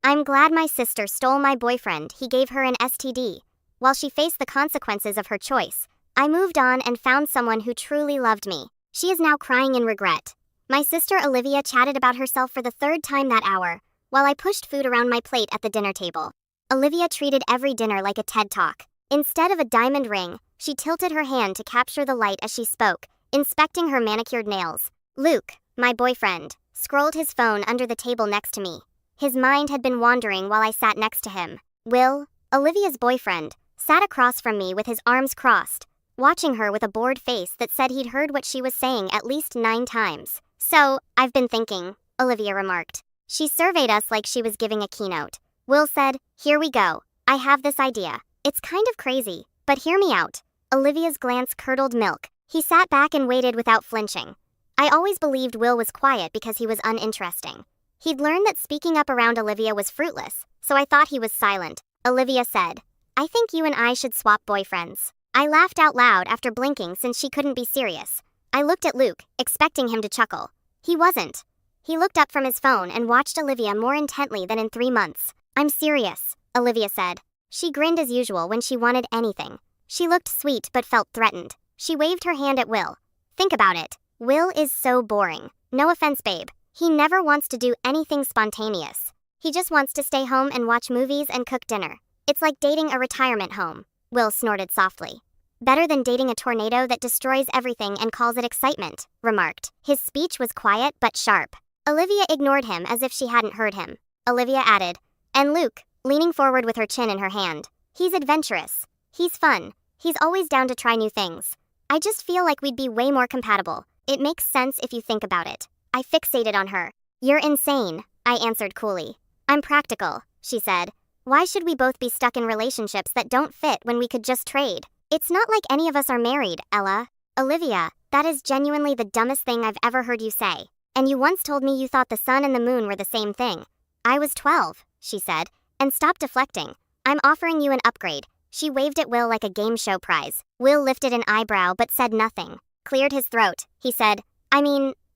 I'm glad my sister stole my boyfriend. He gave her an STD. While she faced the consequences of her choice, I moved on and found someone who truly loved me. She is now crying in regret. My sister Olivia chatted about herself for the third time that hour, while I pushed food around my plate at the dinner table. Olivia treated every dinner like a TED Talk. Instead of a diamond ring, she tilted her hand to capture the light as she spoke, inspecting her manicured nails. Luke, my boyfriend, scrolled his phone under the table next to me. His mind had been wandering while I sat next to him. Will, Olivia's boyfriend, sat across from me with his arms crossed, watching her with a bored face that said he'd heard what she was saying at least 9 times. So, I've been thinking, Olivia remarked. She surveyed us like she was giving a keynote. Will said, here we go. I have this idea. It's kind of crazy, but hear me out. Olivia's glance curdled milk. He sat back and waited without flinching. I always believed Will was quiet because he was uninteresting. He'd learned that speaking up around Olivia was fruitless, so I thought he was silent. Olivia said, I think you and I should swap boyfriends. I laughed out loud after blinking since she couldn't be serious. I looked at Luke, expecting him to chuckle. He wasn't. He looked up from his phone and watched Olivia more intently than in 3 months. I'm serious, Olivia said. She grinned as usual when she wanted anything. She looked sweet but felt threatened. She waved her hand at Will. Think about it. Will is so boring. No offense, babe. He never wants to do anything spontaneous. He just wants to stay home and watch movies and cook dinner. It's like dating a retirement home. Will snorted softly. Better than dating a tornado that destroys everything and calls it excitement, remarked. His speech was quiet but sharp. Olivia ignored him as if she hadn't heard him. Olivia added, and Luke, leaning forward with her chin in her hand. He's adventurous. He's fun. He's always down to try new things. I just feel like we'd be way more compatible. It makes sense if you think about it. I fixated on her. You're insane, I answered coolly. I'm practical, she said. Why should we both be stuck in relationships that don't fit when we could just trade? It's not like any of us are married, Ella. Olivia, that is genuinely the dumbest thing I've ever heard you say. And you once told me you thought the sun and the moon were the same thing. I was 12, she said, and stopped deflecting. I'm offering you an upgrade. She waved at Will like a game show prize. Will lifted an eyebrow but said nothing. Cleared his throat. He said,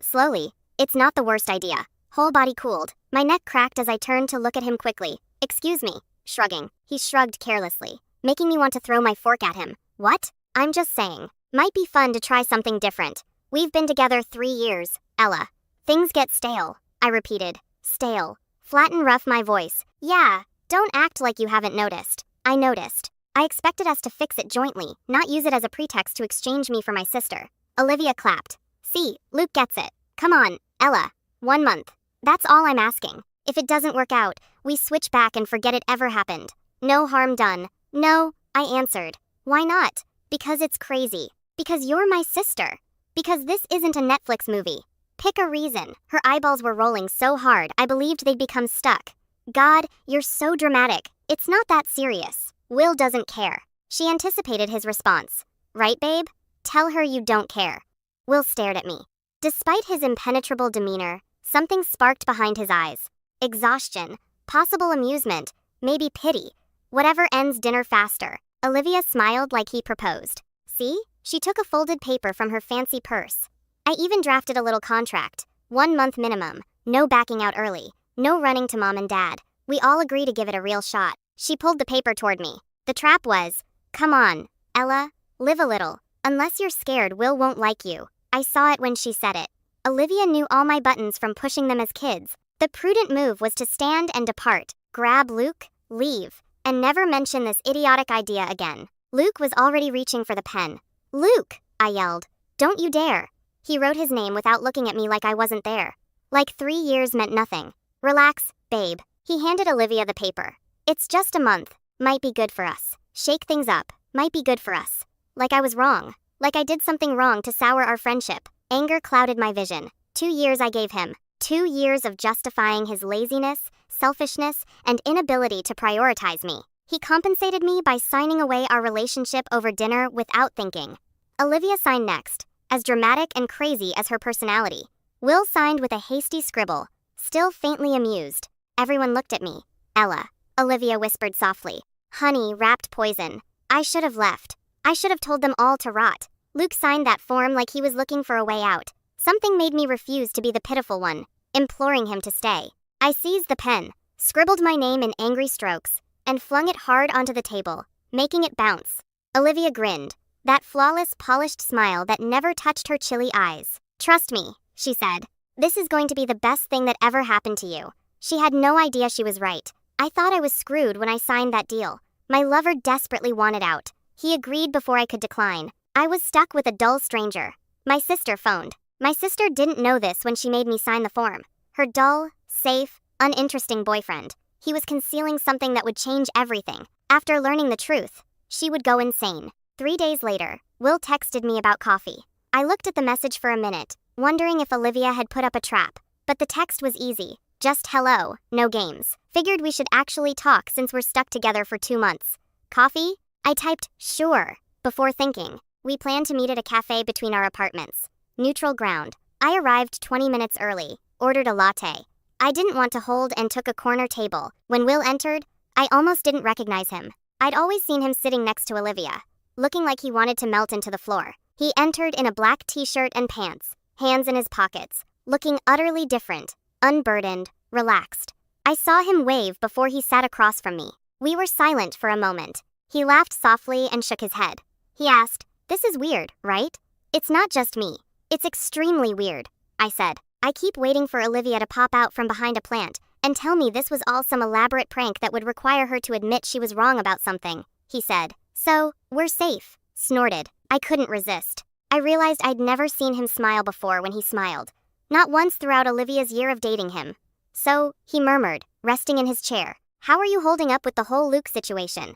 slowly. It's not the worst idea. Whole body cooled. My neck cracked as I turned to look at him quickly. Excuse me, shrugging. He shrugged carelessly, making me want to throw my fork at him. What? I'm just saying. Might be fun to try something different. We've been together 3 years, Ella. Things get stale, I repeated. Stale. Flat and rough my voice. Yeah, don't act like you haven't noticed. I noticed. I expected us to fix it jointly, not use it as a pretext to exchange me for my sister. Olivia clapped. See, Luke gets it. Come on, Ella. 1 month. That's all I'm asking. If it doesn't work out, we switch back and forget it ever happened. No harm done. No, I answered. Why not? Because it's crazy. Because you're my sister. Because this isn't a Netflix movie. Pick a reason. Her eyeballs were rolling so hard I believed they'd become stuck. God, you're so dramatic. It's not that serious. Will doesn't care. She anticipated his response. Right, babe? Tell her you don't care. Will stared at me. Despite his impenetrable demeanor, something sparked behind his eyes. Exhaustion, possible amusement, maybe pity. Whatever ends dinner faster. Olivia smiled like he proposed. See? She took a folded paper from her fancy purse. I even drafted a little contract. 1 month minimum. No backing out early. No running to mom and dad. We all agree to give it a real shot. She pulled the paper toward me. The trap was, come on, Ella, live a little. Unless you're scared Will won't like you. I saw it when she said it. Olivia knew all my buttons from pushing them as kids. The prudent move was to stand and depart, grab Luke, leave, and never mention this idiotic idea again. Luke was already reaching for the pen. Luke, I yelled. Don't you dare. He wrote his name without looking at me like I wasn't there. Like 3 years meant nothing. Relax, babe. He handed Olivia the paper. It's just a month. Might be good for us. Shake things up. Might be good for us. Like I was wrong. Like I did something wrong to sour our friendship. Anger clouded my vision. 2 years I gave him. 2 years of justifying his laziness, selfishness, and inability to prioritize me. He compensated me by signing away our relationship over dinner without thinking. Olivia signed next, as dramatic and crazy as her personality. Will signed with a hasty scribble, still faintly amused. Everyone looked at me. Ella. Olivia whispered softly. Honey wrapped poison. I should have left. I should have told them all to rot. Luke signed that form like he was looking for a way out. Something made me refuse to be the pitiful one, imploring him to stay. I seized the pen, scribbled my name in angry strokes, and flung it hard onto the table, making it bounce. Olivia grinned, that flawless, polished smile that never touched her chilly eyes. "Trust me," she said. "This is going to be the best thing that ever happened to you." She had no idea she was right. I thought I was screwed when I signed that deal. My lover desperately wanted out. He agreed before I could decline. I was stuck with a dull stranger. My sister phoned. My sister didn't know this when she made me sign the form. Her dull, safe, uninteresting boyfriend. He was concealing something that would change everything. After learning the truth, she would go insane. 3 days later, Will texted me about coffee. I looked at the message for a minute, wondering if Olivia had put up a trap. But the text was easy. Just hello, no games. Figured we should actually talk since we're stuck together for 2 months. Coffee? I typed, sure, before thinking. We planned to meet at a cafe between our apartments. Neutral ground. I arrived 20 minutes early, ordered a latte. I didn't want to hold and took a corner table. When Will entered, I almost didn't recognize him. I'd always seen him sitting next to Olivia, looking like he wanted to melt into the floor. He entered in a black t-shirt and pants, hands in his pockets, looking utterly different, unburdened, relaxed. I saw him wave before he sat across from me. We were silent for a moment. He laughed softly and shook his head. He asked, "This is weird, right?" "It's not just me. It's extremely weird," I said. "I keep waiting for Olivia to pop out from behind a plant and tell me this was all some elaborate prank that would require her to admit she was wrong about something," he said. "So, we're safe," snorted. I couldn't resist. I realized I'd never seen him smile before when he smiled. Not once throughout Olivia's year of dating him. "So," he murmured, resting in his chair, "how are you holding up with the whole Luke situation?"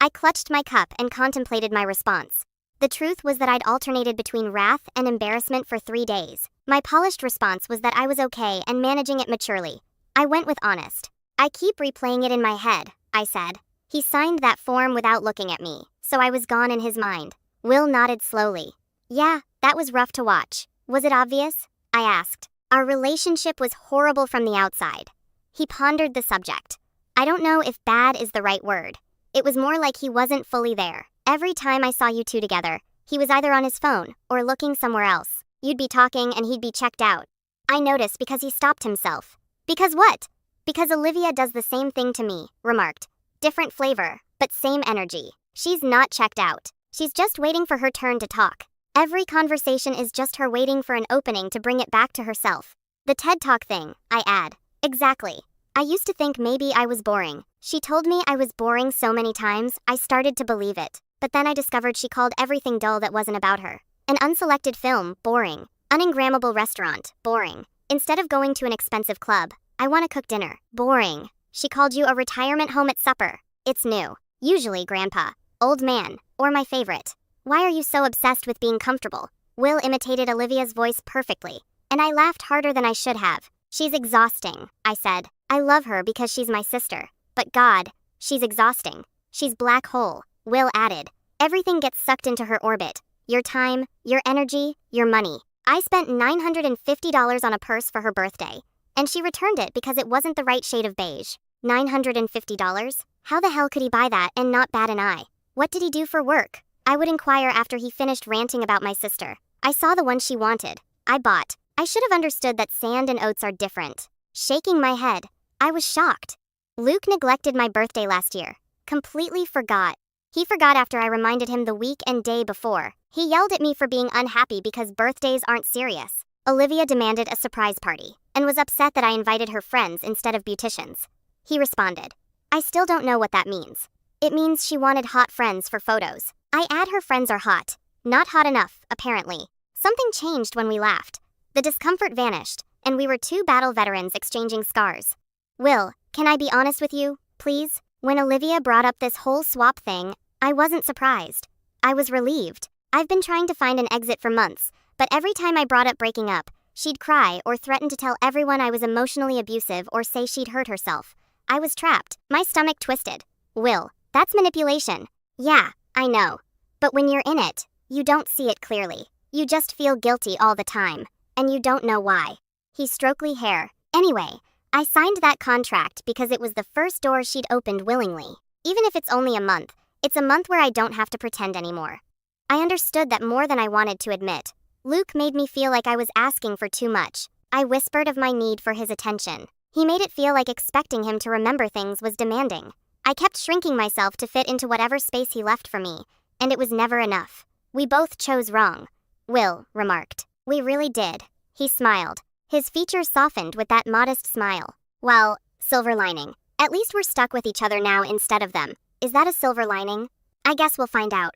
I clutched my cup and contemplated my response. The truth was that I'd alternated between wrath and embarrassment for 3 days. My polished response was that I was okay and managing it maturely. I went with honest. "I keep replaying it in my head," I said. He signed that form without looking at me, so I was gone in his mind. Will nodded slowly. "Yeah, that was rough to watch. Was it obvious?" I asked. "Our relationship was horrible from the outside." He pondered the subject. "I don't know if bad is the right word. It was more like he wasn't fully there. Every time I saw you two together, he was either on his phone or looking somewhere else. You'd be talking and he'd be checked out. I noticed because he stopped himself." "Because what?" "Because Olivia does the same thing to me," remarked. "Different flavor, but same energy. She's not checked out. She's just waiting for her turn to talk. Every conversation is just her waiting for an opening to bring it back to herself." "The TED Talk thing," I add. "Exactly. I used to think maybe I was boring. She told me I was boring so many times, I started to believe it. But then I discovered she called everything dull that wasn't about her. An unselected film, boring. Uningrammable restaurant, boring. Instead of going to an expensive club, I want to cook dinner, boring. She called you a retirement home at supper. It's new. Usually grandpa, old man, or my favorite. Why are you so obsessed with being comfortable?" Will imitated Olivia's voice perfectly, and I laughed harder than I should have. "She's exhausting," I said. "I love her because she's my sister. But God, she's exhausting. She's black hole," Will added. "Everything gets sucked into her orbit. Your time, your energy, your money." I spent $950 on a purse for her birthday, and she returned it because it wasn't the right shade of beige. $950? How the hell could he buy that and not bat an eye? What did he do for work? I would inquire after he finished ranting about my sister. I saw the one she wanted. I bought. I should have understood that sand and oats are different. Shaking my head, I was shocked. Luke neglected my birthday last year. Completely forgot. He forgot after I reminded him the week and day before. He yelled at me for being unhappy because birthdays aren't serious. Olivia demanded a surprise party and was upset that I invited her friends instead of beauticians. He responded, "I still don't know what that means." "It means she wanted hot friends for photos." I add her friends are hot. Not hot enough, apparently. Something changed when we laughed. The discomfort vanished, and we were two battle veterans exchanging scars. "Will, can I be honest with you, please?" When Olivia brought up this whole swap thing, I wasn't surprised. I was relieved. I've been trying to find an exit for months, but every time I brought up breaking up, she'd cry or threaten to tell everyone I was emotionally abusive or say she'd hurt herself. I was trapped. My stomach twisted. "Will, that's manipulation." "Yeah, I know. But when you're in it, you don't see it clearly. You just feel guilty all the time, and you don't know why." He stroked my hair. "Anyway, I signed that contract because it was the first door she'd opened willingly. Even if it's only a month, it's a month where I don't have to pretend anymore." I understood that more than I wanted to admit. Luke made me feel like I was asking for too much. I whispered of my need for his attention. He made it feel like expecting him to remember things was demanding. I kept shrinking myself to fit into whatever space he left for me, and it was never enough. We both chose wrong, Will remarked. We really did. He smiled. His features softened with that modest smile. Well, silver lining. At least we're stuck with each other now instead of them. Is that a silver lining? I guess we'll find out.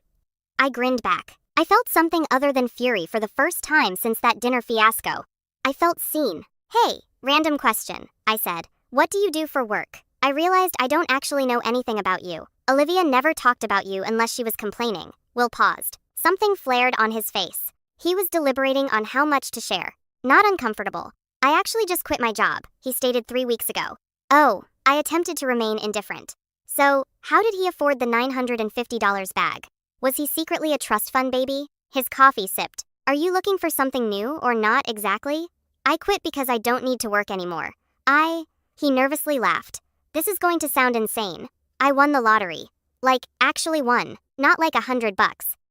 I grinned back. I felt something other than fury for the first time since that dinner fiasco. I felt seen. Hey, random question, I said. What do you do for work? I realized I don't actually know anything about you. Olivia never talked about you unless she was complaining. Will paused. Something flared on his face. He was deliberating on how much to share. Not uncomfortable. I actually just quit my job, he stated 3 weeks ago. Oh, I attempted to remain indifferent. So, how did he afford the $950 bag? Was he secretly a trust fund baby? His coffee sipped. Are you looking for something new or not exactly? I quit because I don't need to work anymore. He nervously laughed. This is going to sound insane. I won the lottery. Like, actually won. Not like $100.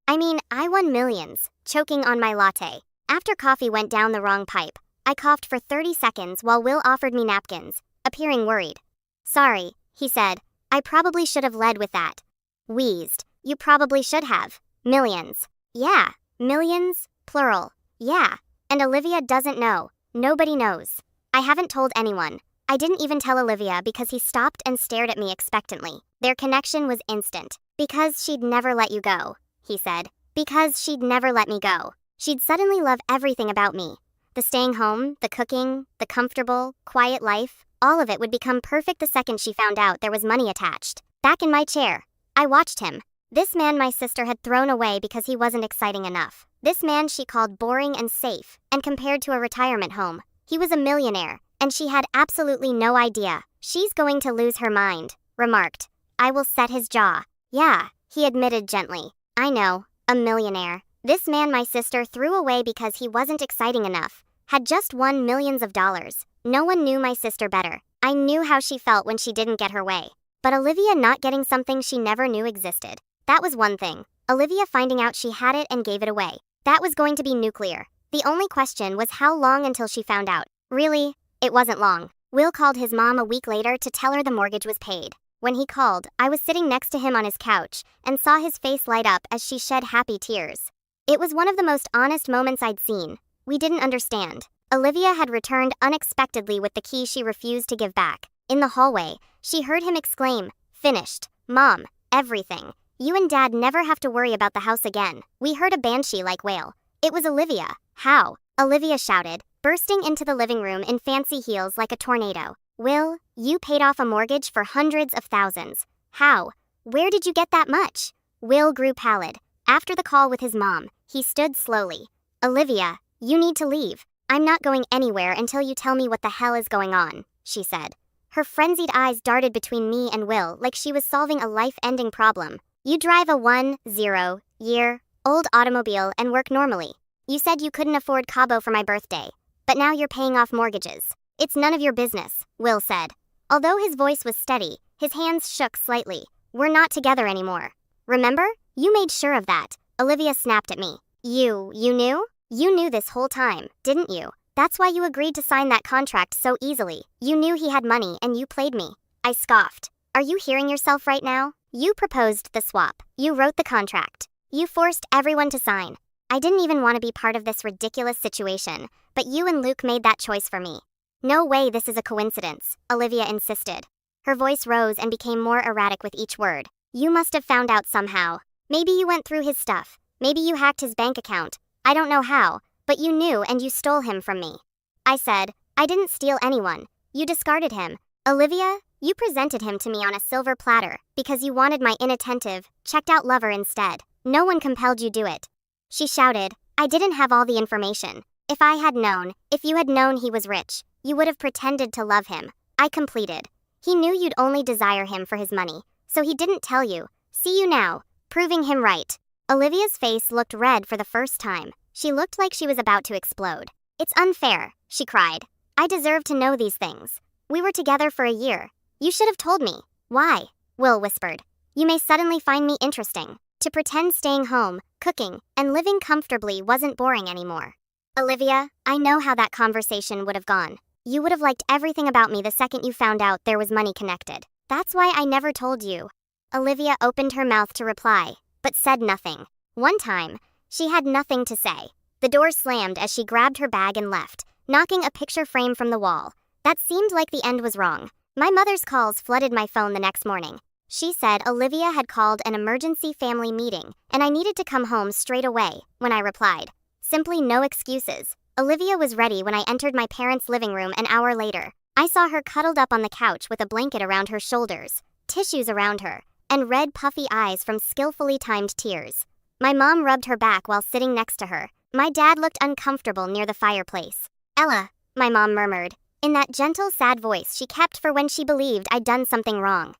I mean, I won millions, choking on my latte. After coffee went down the wrong pipe, I coughed for 30 seconds while Will offered me napkins, appearing worried. Sorry, he said. I probably should have led with that. Wheezed. You probably should have. Millions. Yeah, millions, plural. Yeah. And Olivia doesn't know. Nobody knows. I haven't told anyone. I didn't even tell Olivia because he stopped and stared at me expectantly. Their connection was instant. Because she'd never let you go, he said. Because she'd never let me go. She'd suddenly love everything about me. The staying home, the cooking, the comfortable, quiet life, all of it would become perfect the second she found out there was money attached. Back in my chair, I watched him. This man my sister had thrown away because he wasn't exciting enough. This man she called boring and safe, and compared to a retirement home. He was a millionaire, and she had absolutely no idea. She's going to lose her mind, remarked. I will set his jaw. Yeah, he admitted gently. I know, a millionaire. This man my sister threw away because he wasn't exciting enough. Had just won millions of dollars. No one knew my sister better. I knew how she felt when she didn't get her way. But Olivia not getting something she never knew existed. That was one thing. Olivia finding out she had it and gave it away. That was going to be nuclear. The only question was how long until she found out. Really, it wasn't long. Will called his mom a week later to tell her the mortgage was paid. When he called, I was sitting next to him on his couch and saw his face light up as she shed happy tears. It was one of the most honest moments I'd seen. We didn't understand. Olivia had returned unexpectedly with the key she refused to give back. In the hallway, she heard him exclaim, "Finished. Mom, everything. You and Dad never have to worry about the house again." We heard a banshee-like wail. It was Olivia. How? Olivia shouted, bursting into the living room in fancy heels like a tornado. Will, you paid off a mortgage for hundreds of thousands. How? Where did you get that much? Will grew pallid. After the call with his mom, he stood slowly. Olivia, you need to leave. I'm not going anywhere until you tell me what the hell is going on, she said. Her frenzied eyes darted between me and Will like she was solving a life-ending problem. You drive a 10-year-old automobile and work normally. You said you couldn't afford Cabo for my birthday, but now you're paying off mortgages. It's none of your business, Will said. Although his voice was steady, his hands shook slightly. We're not together anymore. Remember? You made sure of that. Olivia snapped at me. You knew? You knew this whole time, didn't you? That's why you agreed to sign that contract so easily. You knew he had money and you played me. I scoffed. Are you hearing yourself right now? You proposed the swap. You wrote the contract. You forced everyone to sign. I didn't even want to be part of this ridiculous situation, but you and Luke made that choice for me. No way this is a coincidence, Olivia insisted. Her voice rose and became more erratic with each word. You must have found out somehow. Maybe you went through his stuff. Maybe you hacked his bank account. I don't know how, but you knew and you stole him from me. I said, I didn't steal anyone. You discarded him. Olivia, you presented him to me on a silver platter because you wanted my inattentive, checked-out lover instead. No one compelled you do it. She shouted, I didn't have all the information. If you had known he was rich, you would have pretended to love him. I completed. He knew you'd only desire him for his money, so he didn't tell you. See you now, proving him right. Olivia's face looked red for the first time. She looked like she was about to explode. It's unfair, she cried. I deserve to know these things. We were together for a year. You should have told me. Why? Will whispered. You may suddenly find me interesting. To pretend staying home, cooking, and living comfortably wasn't boring anymore. Olivia, I know how that conversation would have gone. You would have liked everything about me the second you found out there was money connected. That's why I never told you. Olivia opened her mouth to reply, but said nothing. One time, she had nothing to say. The door slammed as she grabbed her bag and left, knocking a picture frame from the wall. That seemed like the end was wrong. My mother's calls flooded my phone the next morning. She said Olivia had called an emergency family meeting, and I needed to come home straight away. When I replied, simply no excuses. Olivia was ready when I entered my parents' living room an hour later. I saw her cuddled up on the couch with a blanket around her shoulders, tissues around her, and red puffy eyes from skillfully timed tears. My mom rubbed her back while sitting next to her. My dad looked uncomfortable near the fireplace. Ella, my mom murmured, in that gentle, sad voice she kept for when she believed I'd done something wrong.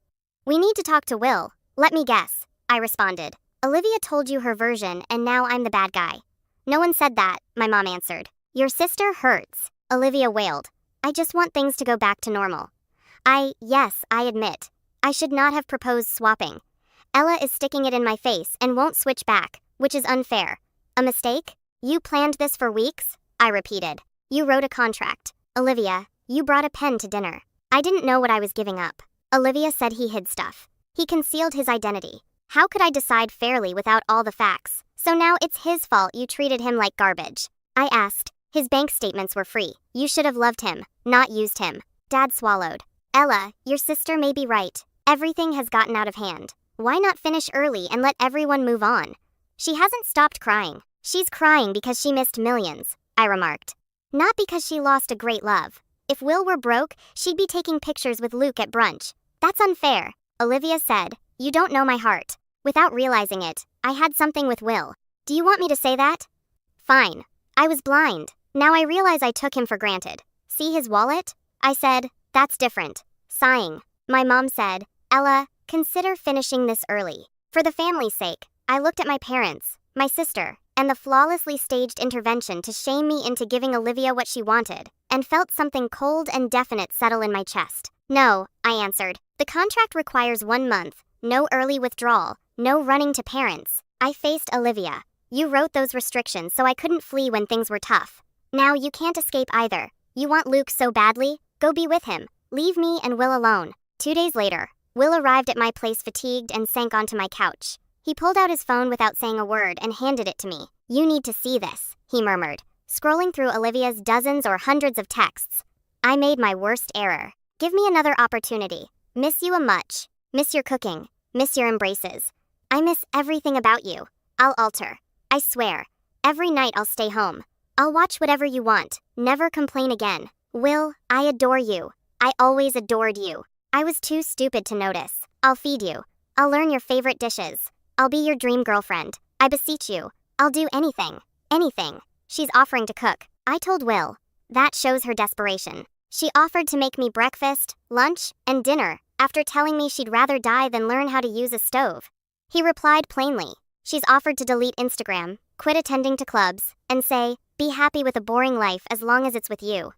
We need to talk to Will. Let me guess, I responded. Olivia told you her version and now I'm the bad guy. No one said that, my mom answered. Your sister hurts, Olivia wailed. I just want things to go back to normal. Yes, I admit. I should not have proposed swapping. Ella is sticking it in my face and won't switch back, which is unfair. A mistake? You planned this for weeks? I repeated. You wrote a contract. Olivia, you brought a pen to dinner. I didn't know what I was giving up. Olivia said he hid stuff. He concealed his identity. How could I decide fairly without all the facts? So now it's his fault you treated him like garbage. I asked. His bank statements were free. You should have loved him, not used him. Dad swallowed. Ella, your sister may be right. Everything has gotten out of hand. Why not finish early and let everyone move on? She hasn't stopped crying. She's crying because she missed millions, I remarked. Not because she lost a great love. If Will were broke, she'd be taking pictures with Luke at brunch. That's unfair, Olivia said. You don't know my heart. Without realizing it, I had something with Will. Do you want me to say that? Fine. I was blind. Now I realize I took him for granted. See his wallet? I said, that's different. Sighing. My mom said, Ella, consider finishing this early. For the family's sake, I looked at my parents, my sister, and the flawlessly staged intervention to shame me into giving Olivia what she wanted, and felt something cold and definite settle in my chest. No, I answered. The contract requires 1 month, no early withdrawal, no running to parents. I faced Olivia. You wrote those restrictions so I couldn't flee when things were tough. Now you can't escape either. You want Luke so badly? Go be with him. Leave me and Will alone. 2 days later, Will arrived at my place fatigued and sank onto my couch. He pulled out his phone without saying a word and handed it to me. You need to see this, he murmured, scrolling through Olivia's dozens or hundreds of texts. I made my worst error. Give me another opportunity. Miss you a much. Miss your cooking. Miss your embraces. I miss everything about you. I'll alter. I swear. Every night I'll stay home. I'll watch whatever you want. Never complain again. Will, I adore you. I always adored you. I was too stupid to notice. I'll feed you. I'll learn your favorite dishes. I'll be your dream girlfriend. I beseech you. I'll do anything. Anything. She's offering to cook. I told Will. That shows her desperation. She offered to make me breakfast, lunch, and dinner, after telling me she'd rather die than learn how to use a stove. He replied plainly. She's offered to delete Instagram, quit attending to clubs, and say, be happy with a boring life as long as it's with you.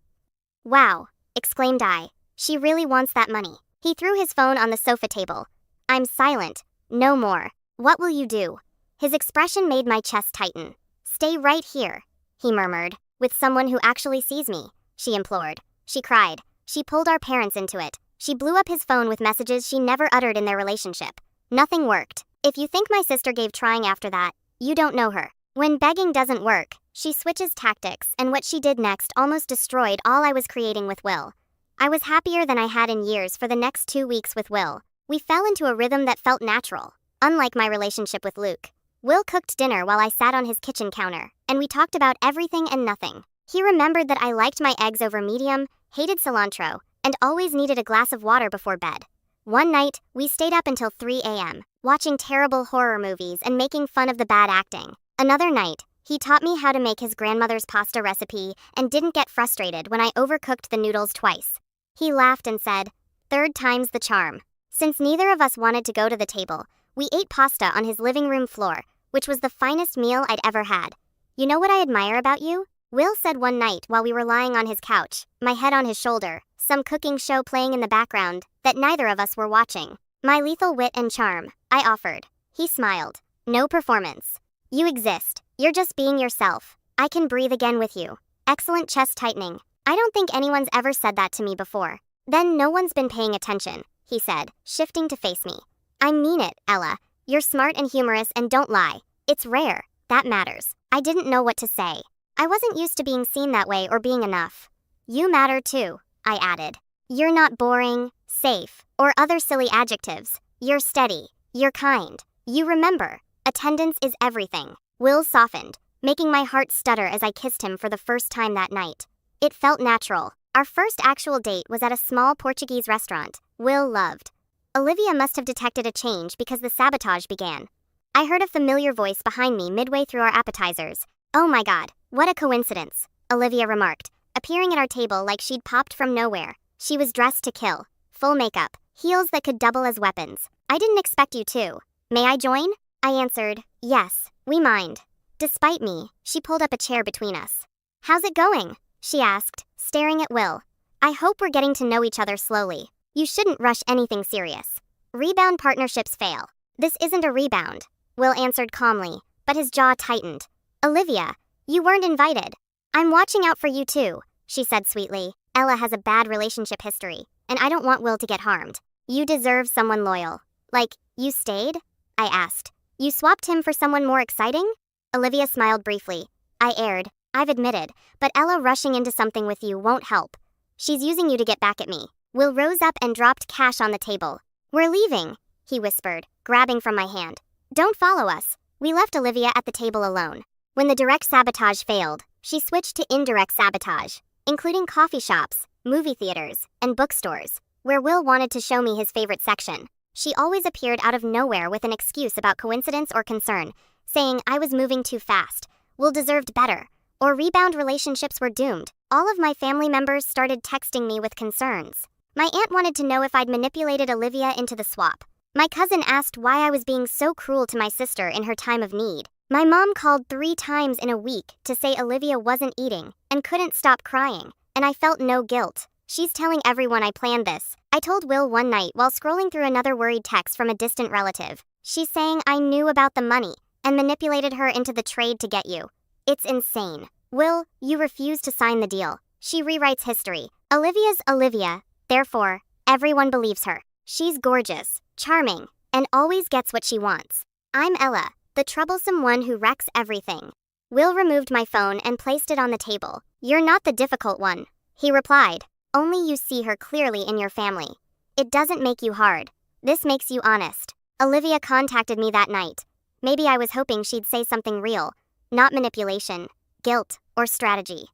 Wow, exclaimed I. She really wants that money. He threw his phone on the sofa table. I'm silent. No more. What will you do? His expression made my chest tighten. Stay right here, he murmured. With someone who actually sees me, she implored. She cried. She pulled our parents into it. She blew up his phone with messages she never uttered in their relationship. Nothing worked. If you think my sister gave trying after that, you don't know her. When begging doesn't work, she switches tactics, and what she did next almost destroyed all I was creating with Will. I was happier than I had in years for the next 2 weeks with Will. We fell into a rhythm that felt natural, unlike my relationship with Luke. Will cooked dinner while I sat on his kitchen counter, and we talked about everything and nothing. He remembered that I liked my eggs over medium, hated cilantro, and always needed a glass of water before bed. One night, we stayed up until 3 a.m., watching terrible horror movies and making fun of the bad acting. Another night, he taught me how to make his grandmother's pasta recipe and didn't get frustrated when I overcooked the noodles twice. He laughed and said, "Third time's the charm." Since neither of us wanted to go to the table, we ate pasta on his living room floor, which was the finest meal I'd ever had. You know what I admire about you? Will said one night while we were lying on his couch, my head on his shoulder, some cooking show playing in the background that neither of us were watching. My lethal wit and charm, I offered. He smiled. No performance. You exist. You're just being yourself. I can breathe again with you. Excellent chest tightening. I don't think anyone's ever said that to me before. Then no one's been paying attention, he said, shifting to face me. I mean it, Ella. You're smart and humorous and don't lie. It's rare. That matters. I didn't know what to say. I wasn't used to being seen that way or being enough. You matter too, I added. You're not boring, safe, or other silly adjectives. You're steady. You're kind. You remember. Attendance is everything. Will softened, making my heart stutter as I kissed him for the first time that night. It felt natural. Our first actual date was at a small Portuguese restaurant. Will loved. Olivia must have detected a change because the sabotage began. I heard a familiar voice behind me midway through our appetizers. Oh my god, what a coincidence, Olivia remarked, appearing at our table like she'd popped from nowhere. She was dressed to kill. Full makeup, heels that could double as weapons. I didn't expect you to. May I join? I answered, yes, we mind. Despite me, she pulled up a chair between us. How's it going? She asked, staring at Will. I hope we're getting to know each other slowly. You shouldn't rush anything serious. Rebound partnerships fail. This isn't a rebound, Will answered calmly, but his jaw tightened. Olivia, you weren't invited. I'm watching out for you too, she said sweetly. Ella has a bad relationship history, and I don't want Will to get harmed. You deserve someone loyal. Like, you stayed? I asked. You swapped him for someone more exciting? Olivia smiled briefly. I aired. I've admitted, but Ella rushing into something with you won't help. She's using you to get back at me. Will rose up and dropped cash on the table. We're leaving, he whispered, grabbing from my hand. Don't follow us. We left Olivia at the table alone. When the direct sabotage failed, she switched to indirect sabotage, including coffee shops, movie theaters, and bookstores, where Will wanted to show me his favorite section. She always appeared out of nowhere with an excuse about coincidence or concern, saying I was moving too fast, Will deserved better, or rebound relationships were doomed. All of my family members started texting me with concerns. My aunt wanted to know if I'd manipulated Olivia into the swap. My cousin asked why I was being so cruel to my sister in her time of need. My mom called 3 times in a week to say Olivia wasn't eating and couldn't stop crying, and I felt no guilt. She's telling everyone I planned this. I told Will one night while scrolling through another worried text from a distant relative. She's saying I knew about the money and manipulated her into the trade to get you. It's insane. Will, you refuse to sign the deal. She rewrites history. Olivia's Olivia, therefore, everyone believes her. She's gorgeous, charming, and always gets what she wants. I'm Ella, the troublesome one who wrecks everything. Will removed my phone and placed it on the table. You're not the difficult one, he replied. Only you see her clearly in your family. It doesn't make you hard. This makes you honest. Olivia contacted me that night. Maybe I was hoping she'd say something real, not manipulation, guilt, or strategy.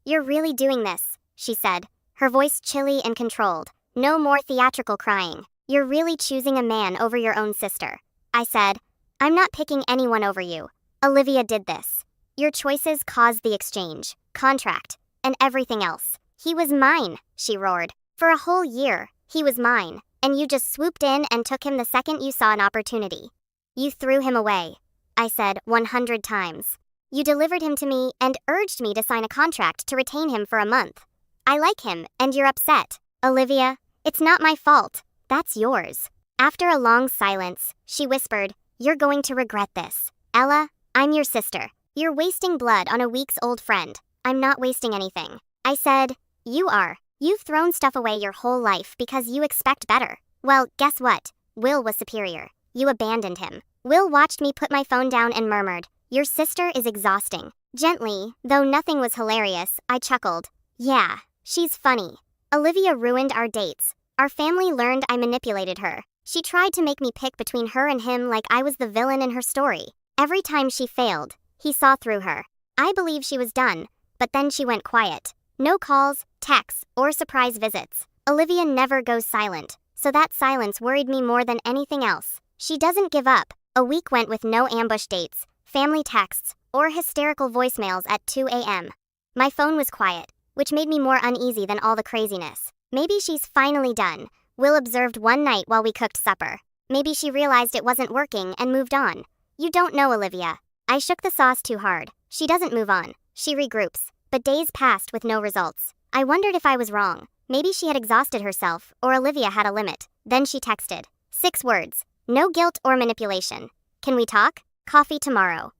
You're really doing this, she said, her voice chilly and controlled. No more theatrical crying. You're really choosing a man over your own sister. I said, I'm not picking anyone over you. Olivia did this. Your choices caused the exchange, contract, and everything else. He was mine, she roared. For a whole year, he was mine, and you just swooped in and took him the second you saw an opportunity. You threw him away, I said 100 times. You delivered him to me and urged me to sign a contract to retain him for a month. I like him, and you're upset. Olivia, it's not my fault. That's yours. After a long silence, she whispered, You're going to regret this. Ella, I'm your sister. You're wasting blood on a weeks-old friend. I'm not wasting anything. I said, You are. You've thrown stuff away your whole life because you expect better. Well, guess what? Will was superior. You abandoned him. Will watched me put my phone down and murmured, Your sister is exhausting. Gently, though nothing was hilarious, I chuckled. Yeah, she's funny. Olivia ruined our dates. Our family learned I manipulated her. She tried to make me pick between her and him like I was the villain in her story. Every time she failed, he saw through her. I believe she was done, but then she went quiet. No calls, texts, or surprise visits. Olivia never goes silent, so that silence worried me more than anything else. She doesn't give up. A week went with no ambush dates, family texts, or hysterical voicemails at 2 a.m. My phone was quiet, which made me more uneasy than all the craziness. Maybe she's finally done, Will observed one night while we cooked supper. Maybe she realized it wasn't working and moved on. You don't know Olivia. I shook the sauce too hard. She doesn't move on. She regroups. But days passed with no results. I wondered if I was wrong. Maybe she had exhausted herself, or Olivia had a limit. Then she texted. 6 words. No guilt or manipulation. Can we talk? Coffee tomorrow.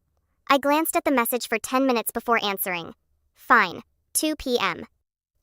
I glanced at the message for 10 minutes before answering. Fine. 2 p.m.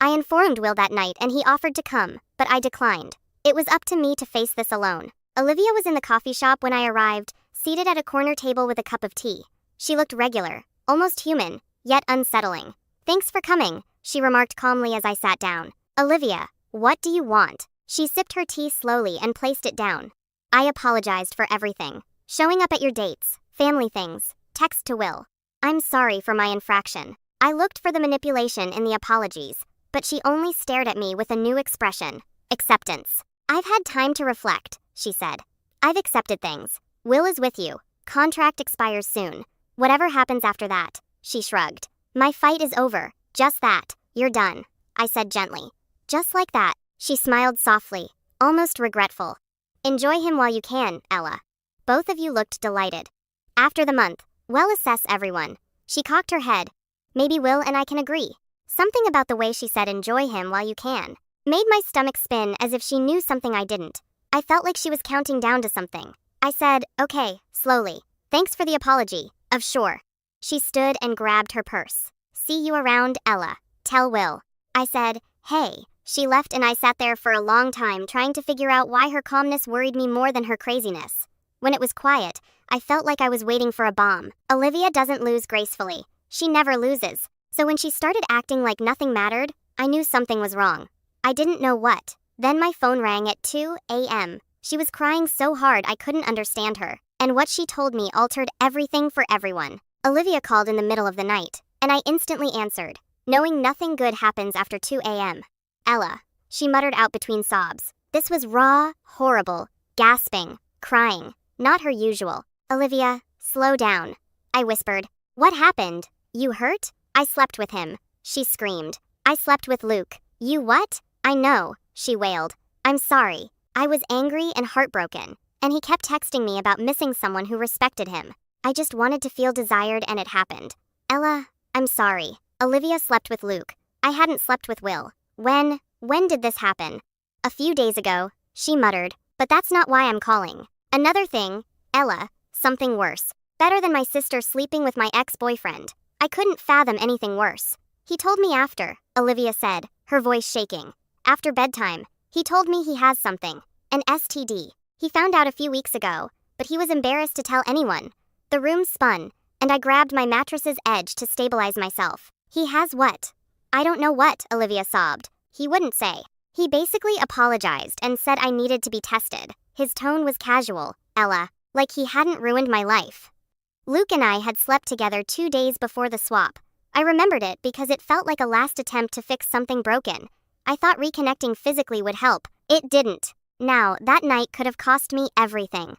I informed Will that night and he offered to come, but I declined. It was up to me to face this alone. Olivia was in the coffee shop when I arrived, seated at a corner table with a cup of tea. She looked regular, almost human, yet unsettling. "Thanks for coming," she remarked calmly as I sat down. "Olivia, what do you want?" She sipped her tea slowly and placed it down. "I apologized for everything. Showing up at your dates, family things, text to Will. I'm sorry for my infraction." I looked for the manipulation in the apologies, but she only stared at me with a new expression: acceptance. "I've had time to reflect," she said. "I've accepted things. Will is with you. Contract expires soon. Whatever happens after that," she shrugged. "My fight is over. Just that. You're done," I said gently. "Just like that." She smiled softly, almost regretful. "Enjoy him while you can, Ella." Both of you looked delighted. After the month, well, assess everyone. She cocked her head. Maybe Will and I can agree. Something about the way she said "enjoy him while you can" made my stomach spin as if she knew something I didn't. I felt like she was counting down to something. I said, "Okay," slowly. "Thanks for the apology. Of sure." She stood and grabbed her purse. "See you around, Ella. Tell Will." I said, "Hey." She left and I sat there for a long time trying to figure out why her calmness worried me more than her craziness. When it was quiet, I felt like I was waiting for a bomb. Olivia doesn't lose gracefully. She never loses. So when she started acting like nothing mattered, I knew something was wrong. I didn't know what. Then my phone rang at 2 a.m. She was crying so hard I couldn't understand her, and what she told me altered everything for everyone. Olivia called in the middle of the night, and I instantly answered, knowing nothing good happens after 2 a.m. "Ella," she muttered out between sobs. This was raw, horrible, gasping, crying, not her usual. "Olivia, slow down," I whispered. "What happened? You hurt?" "I slept with him," she screamed. "I slept with Luke." "You what?" "I know," she wailed. "I'm sorry." I was angry and heartbroken, and he kept texting me about missing someone who respected him. I just wanted to feel desired and it happened. "Ella, I'm sorry." Olivia slept with Luke. I hadn't slept with Will. When did this happen?" "A few days ago," she muttered, "but that's not why I'm calling. Another thing, Ella, something worse. Better than my sister sleeping with my ex-boyfriend. I couldn't fathom anything worse. He told me after," Olivia said, her voice shaking. "After bedtime, he told me he has something. An STD. He found out a few weeks ago, but he was embarrassed to tell anyone." The room spun, and I grabbed my mattress's edge to stabilize myself. "He has what?" "I don't know what," Olivia sobbed. "He wouldn't say. He basically apologized and said I needed to be tested. His tone was casual, Ella, like he hadn't ruined my life." Luke and I had slept together 2 days before the swap. I remembered it because it felt like a last attempt to fix something broken. I thought reconnecting physically would help. It didn't. Now, that night could have cost me everything.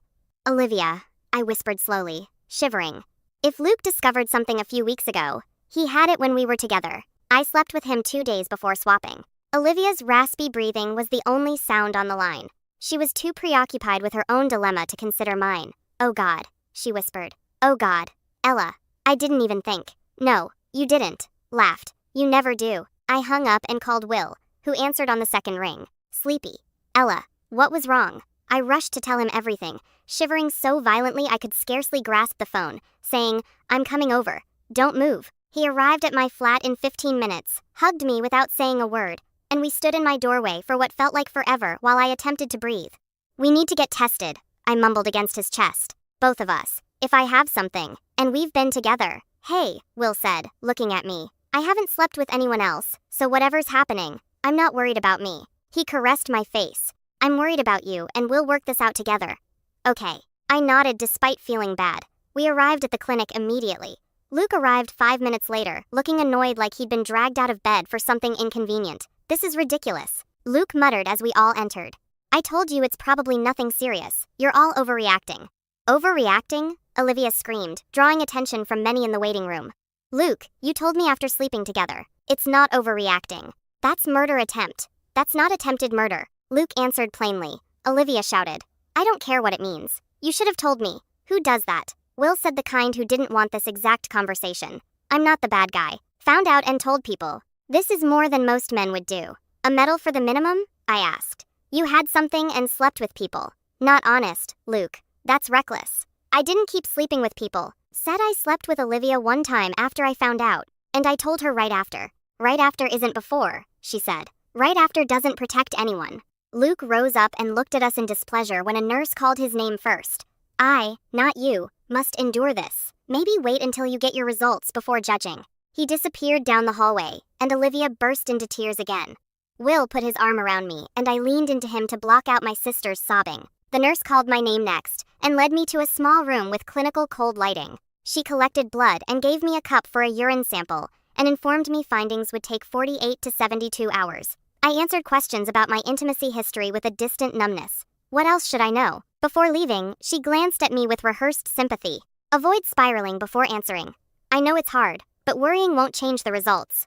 "Olivia," I whispered slowly, shivering. "If Luke discovered something a few weeks ago, he had it when we were together. I slept with him 2 days before swapping." Olivia's raspy breathing was the only sound on the line. She was too preoccupied with her own dilemma to consider mine. "Oh God," she whispered. "Oh God. Ella, I didn't even think." "No, you didn't," laughed. "You never do." I hung up and called Will, who answered on the second ring. Sleepy. "Ella, what was wrong?" I rushed to tell him everything, shivering so violently I could scarcely grasp the phone, saying, "I'm coming over. Don't move." He arrived at my flat in 15 minutes, hugged me without saying a word, and we stood in my doorway for what felt like forever while I attempted to breathe. "We need to get tested," I mumbled against his chest. "Both of us. If I have something, and we've been together." "Hey," Will said, looking at me. "I haven't slept with anyone else, so whatever's happening, I'm not worried about me." He caressed my face. "I'm worried about you and we'll work this out together." "Okay." I nodded despite feeling bad. We arrived at the clinic immediately. Luke arrived 5 minutes later, looking annoyed like he'd been dragged out of bed for something inconvenient. "This is ridiculous," Luke muttered as we all entered. "I told you it's probably nothing serious. You're all overreacting." "Overreacting?" Olivia screamed, drawing attention from many in the waiting room. "Luke, you told me after sleeping together. It's not overreacting. That's murder attempt. That's not attempted murder." Luke answered plainly. Olivia shouted, "I don't care what it means. You should have told me. Who does that?" Will said, the kind who didn't want this exact conversation. "I'm not the bad guy. Found out and told people. This is more than most men would do." "A medal for the minimum?" I asked. "You had something and slept with people." "Not honest, Luke. That's reckless." "I didn't keep sleeping with people. Said I slept with Olivia one time after I found out, and I told her right after." "Right after isn't before," she said. Right after doesn't protect anyone. Luke rose up and looked at us in displeasure when a nurse called his name first. I, not you, must endure this. Maybe wait until you get your results before judging. He disappeared down the hallway, and Olivia burst into tears again. Will put his arm around me, and I leaned into him to block out my sister's sobbing. The nurse called my name next, and led me to a small room with clinical cold lighting. She collected blood and gave me a cup for a urine sample, and informed me findings would take 48 to 72 hours. I answered questions about my intimacy history with a distant numbness. What else should I know? Before leaving, she glanced at me with rehearsed sympathy. Avoid spiraling before answering. I know it's hard, but worrying won't change the results.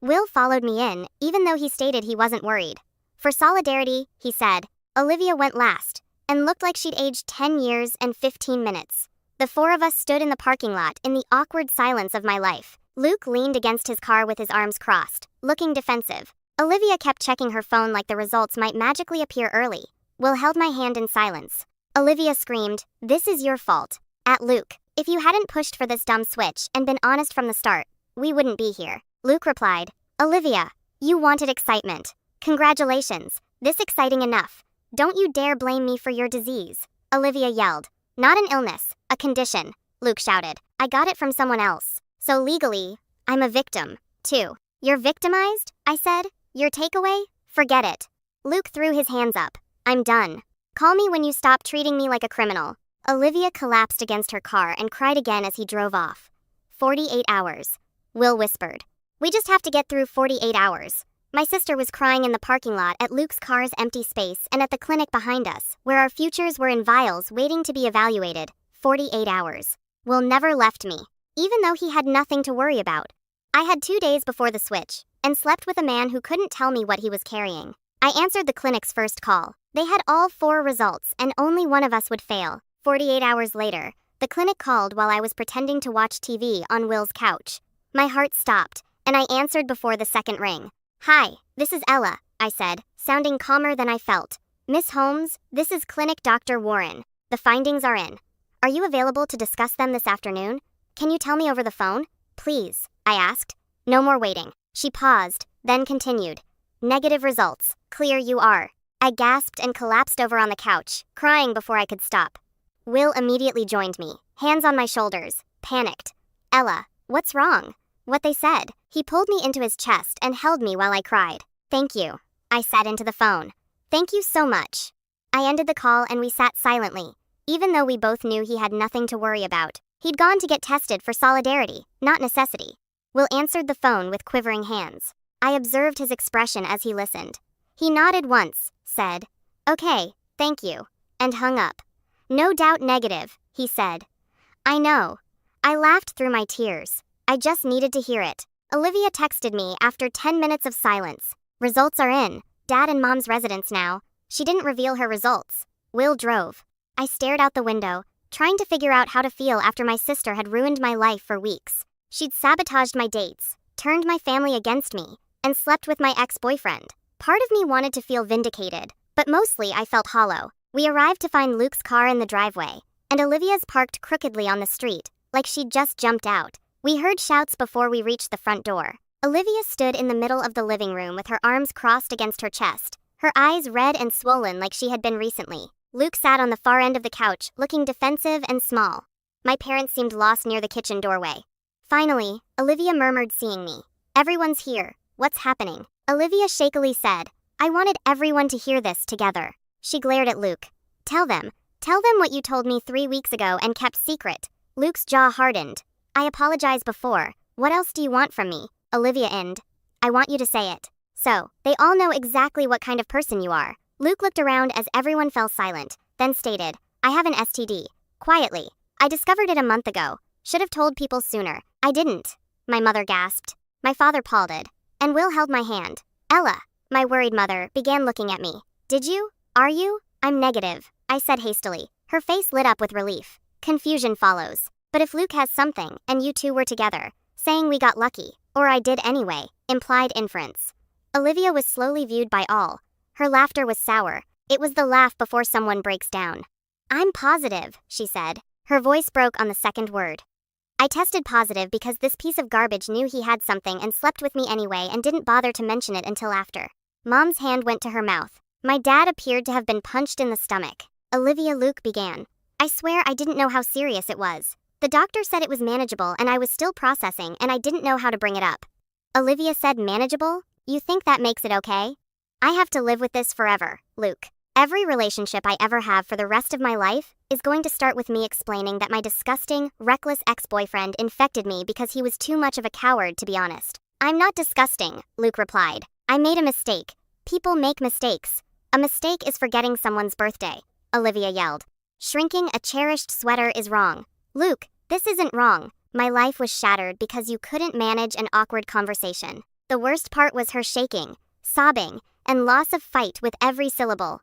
Will followed me in, even though he stated he wasn't worried. For solidarity, he said, Olivia went last, and looked like she'd aged 10 years and 15 minutes. The four of us stood in the parking lot in the awkward silence of my life. Luke leaned against his car with his arms crossed, looking defensive. Olivia kept checking her phone like the results might magically appear early. Will held my hand in silence. Olivia screamed, "This is your fault," at Luke. "If you hadn't pushed for this dumb switch and been honest from the start, we wouldn't be here." Luke replied, "Olivia, you wanted excitement. Congratulations, this exciting enough. Don't you dare blame me for your disease." Olivia yelled, "Not an illness, a condition," Luke shouted. "I got it from someone else. So legally, I'm a victim, too." "You're victimized?" I said. "Your takeaway? Forget it." Luke threw his hands up. "I'm done. Call me when you stop treating me like a criminal." Olivia collapsed against her car and cried again as he drove off. 48 hours. Will whispered. "We just have to get through 48 hours. My sister was crying in the parking lot at Luke's car's empty space and at the clinic behind us, where our futures were in vials waiting to be evaluated. 48 hours. Will never left me, even though he had nothing to worry about. I had 2 days before the switch, and slept with a man who couldn't tell me what he was carrying. I answered the clinic's first call. They had all 4 results and only one of us would fail. 48 hours later, the clinic called while I was pretending to watch TV on Will's couch. My heart stopped, and I answered before the second ring. "Hi, this is Ella," I said, sounding calmer than I felt. "Miss Holmes, this is Clinic Dr. Warren. The findings are in. Are you available to discuss them this afternoon? Can you tell me over the phone? Please," I asked. "No more waiting." She paused, then continued. "Negative results. Clear you are." I gasped and collapsed over on the couch, crying before I could stop. Will immediately joined me, hands on my shoulders, panicked. "Ella, what's wrong?" "What they said." He pulled me into his chest and held me while I cried. "Thank you," I said into the phone. "Thank you so much." I ended the call and we sat silently, even though we both knew he had nothing to worry about. He'd gone to get tested for solidarity, not necessity. Will answered the phone with quivering hands. I observed his expression as he listened. He nodded once, said, "Okay, thank you," and hung up. "No doubt negative," he said. "I know." I laughed through my tears. I just needed to hear it. Olivia texted me after 10 minutes of silence. "Results are in. Dad and Mom's residence now." She didn't reveal her results. Will drove. I stared out the window, trying to figure out how to feel after my sister had ruined my life for weeks. She'd sabotaged my dates, turned my family against me, and slept with my ex-boyfriend. Part of me wanted to feel vindicated, but mostly I felt hollow. We arrived to find Luke's car in the driveway, and Olivia's parked crookedly on the street, like she'd just jumped out. We heard shouts before we reached the front door. Olivia stood in the middle of the living room with her arms crossed against her chest, her eyes red and swollen like she had been recently. Luke sat on the far end of the couch, looking defensive and small. My parents seemed lost near the kitchen doorway. Finally, Olivia murmured, seeing me. "Everyone's here. What's happening?" Olivia shakily said, "I wanted everyone to hear this together." She glared at Luke. Tell them what you told me 3 weeks ago and kept secret." Luke's jaw hardened. "I apologized before. What else do you want from me?" Olivia inned. "I want you to say it. So, they all know exactly what kind of person you are." Luke looked around as everyone fell silent, then stated, "I have an STD. Quietly. I discovered it a month ago. Should have told people sooner. I didn't." My mother gasped. My father paldered. And Will held my hand. "Ella," my worried mother began looking at me. "Did you? Are you?" "I'm negative," I said hastily. Her face lit up with relief. Confusion follows. But if Luke has something, and you two were together, saying we got lucky, or I did anyway, implied inference. Olivia was slowly viewed by all. Her laughter was sour. It was the laugh before someone breaks down. "I'm positive," she said. Her voice broke on the second word. I tested positive because this piece of garbage knew he had something and slept with me anyway and didn't bother to mention it until after. Mom's hand went to her mouth. My dad appeared to have been punched in the stomach. Olivia, Luke began. I swear I didn't know how serious it was. The doctor said it was manageable and I was still processing and I didn't know how to bring it up. Olivia said manageable? You think that makes it okay? I have to live with this forever, Luke. Every relationship I ever have for the rest of my life is going to start with me explaining that my disgusting, reckless ex-boyfriend infected me because he was too much of a coward, to be honest. I'm not disgusting, Luke replied. I made a mistake. People make mistakes. A mistake is forgetting someone's birthday, Olivia yelled. Shrinking a cherished sweater is wrong. Luke, this isn't wrong. My life was shattered because you couldn't manage an awkward conversation. The worst part was her shaking, sobbing, and loss of fight with every syllable.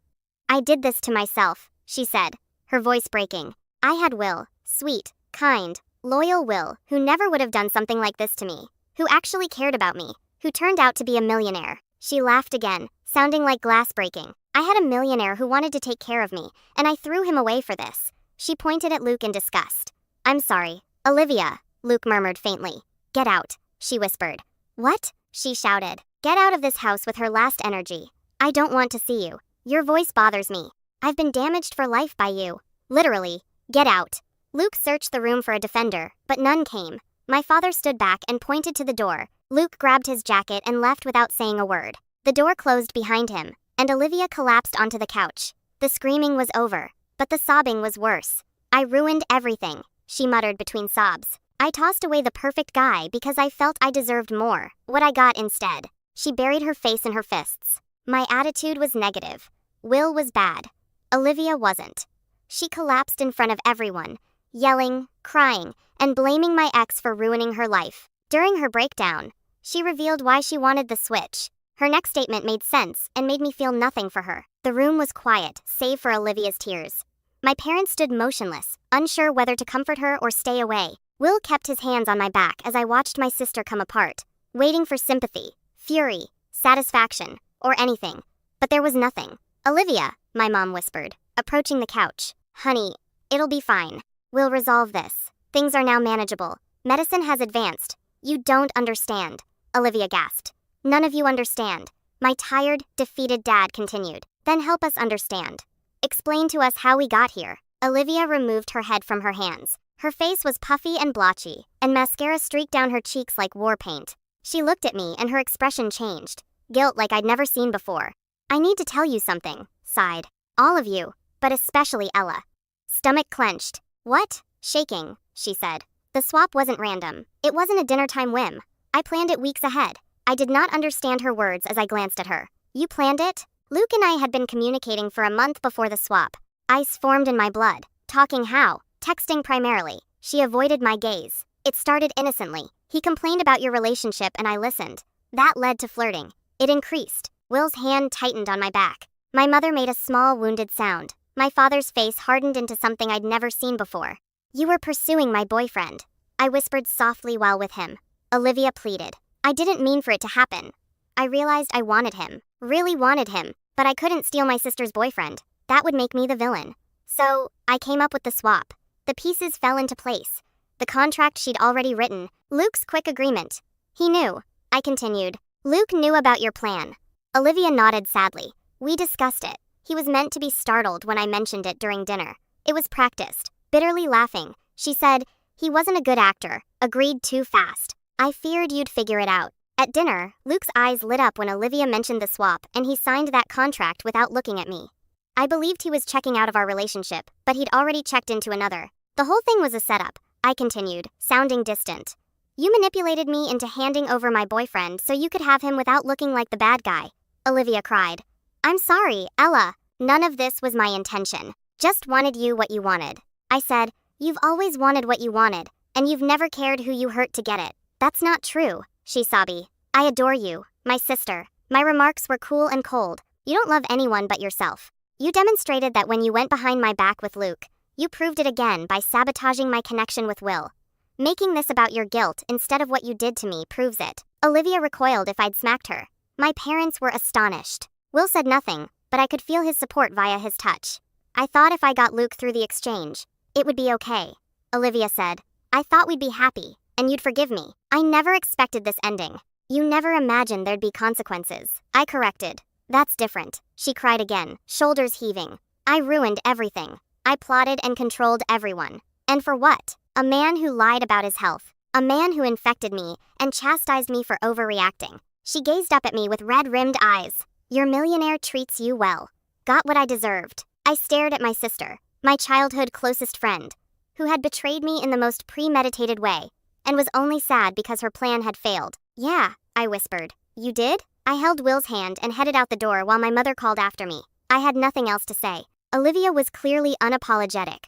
I did this to myself, she said, her voice breaking. I had Will, sweet, kind, loyal Will, who never would have done something like this to me, who actually cared about me, who turned out to be a millionaire. She laughed again, sounding like glass breaking. I had a millionaire who wanted to take care of me, and I threw him away for this. She pointed at Luke in disgust. I'm sorry, Olivia, Luke murmured faintly. Get out, she whispered. What? She shouted. Get out of this house with her last energy. I don't want to see you. Your voice bothers me. I've been damaged for life by you. Literally. Get out. Luke searched the room for a defender, but none came. My father stood back and pointed to the door. Luke grabbed his jacket and left without saying a word. The door closed behind him, and Olivia collapsed onto the couch. The screaming was over, but the sobbing was worse. I ruined everything, she muttered between sobs. I tossed away the perfect guy because I felt I deserved more. What I got instead. She buried her face in her fists. My attitude was negative. Will was bad. Olivia wasn't. She collapsed in front of everyone, yelling, crying, and blaming my ex for ruining her life. During her breakdown, she revealed why she wanted the switch. Her next statement made sense and made me feel nothing for her. The room was quiet, save for Olivia's tears. My parents stood motionless, unsure whether to comfort her or stay away. Will kept his hands on my back as I watched my sister come apart, waiting for sympathy, fury, satisfaction, or anything. But there was nothing. Olivia, my mom whispered, approaching the couch. Honey, it'll be fine. We'll resolve this. Things are now manageable. Medicine has advanced. You don't understand, Olivia gasped. None of you understand. My tired, defeated dad continued. Then help us understand. Explain to us how we got here. Olivia removed her head from her hands. Her face was puffy and blotchy, and mascara streaked down her cheeks like war paint. She looked at me and her expression changed. Guilt like I'd never seen before. I need to tell you something, sighed. All of you, but especially Ella. Stomach clenched. What? Shaking, she said. The swap wasn't random. It wasn't a dinner-time whim. I planned it weeks ahead. I did not understand her words as I glanced at her. You planned it? Luke and I had been communicating for a month before the swap. Ice formed in my blood. Talking how? Texting primarily. She avoided my gaze. It started innocently. He complained about your relationship and I listened. That led to flirting. It increased. Will's hand tightened on my back. My mother made a small wounded sound. My father's face hardened into something I'd never seen before. You were pursuing my boyfriend, I whispered softly while with him. Olivia pleaded. I didn't mean for it to happen. I realized I wanted him. Really wanted him. But I couldn't steal my sister's boyfriend. That would make me the villain. So, I came up with the swap. The pieces fell into place. The contract she'd already written. Luke's quick agreement. He knew. I continued. Luke knew about your plan. Olivia nodded sadly. We discussed it. He was meant to be startled when I mentioned it during dinner. It was practiced. Bitterly laughing, she said, he wasn't a good actor. Agreed too fast. I feared you'd figure it out. At dinner, Luke's eyes lit up when Olivia mentioned the swap and he signed that contract without looking at me. I believed he was checking out of our relationship, but he'd already checked into another. The whole thing was a setup, I continued, sounding distant. You manipulated me into handing over my boyfriend so you could have him without looking like the bad guy. Olivia cried. I'm sorry, Ella. None of this was my intention. Just wanted you what you wanted. I said, you've always wanted what you wanted, and you've never cared who you hurt to get it. That's not true, she sobby. I adore you, my sister. My remarks were cool and cold. You don't love anyone but yourself. You demonstrated that when you went behind my back with Luke. You proved it again by sabotaging my connection with Will. Making this about your guilt instead of what you did to me proves it. Olivia recoiled if I'd smacked her. My parents were astonished. Will said nothing, but I could feel his support via his touch. I thought if I got Luke through the exchange, it would be okay. Olivia said, I thought we'd be happy, and you'd forgive me. I never expected this ending. You never imagined there'd be consequences. I corrected. That's different. She cried again, shoulders heaving. I ruined everything. I plotted and controlled everyone. And for what? A man who lied about his health. A man who infected me and chastised me for overreacting. She gazed up at me with red-rimmed eyes. Your millionaire treats you well. Got what I deserved. I stared at my sister, my childhood closest friend, who had betrayed me in the most premeditated way, and was only sad because her plan had failed. Yeah, I whispered. You did? I held Will's hand and headed out the door while my mother called after me. I had nothing else to say. Olivia was clearly unapologetic.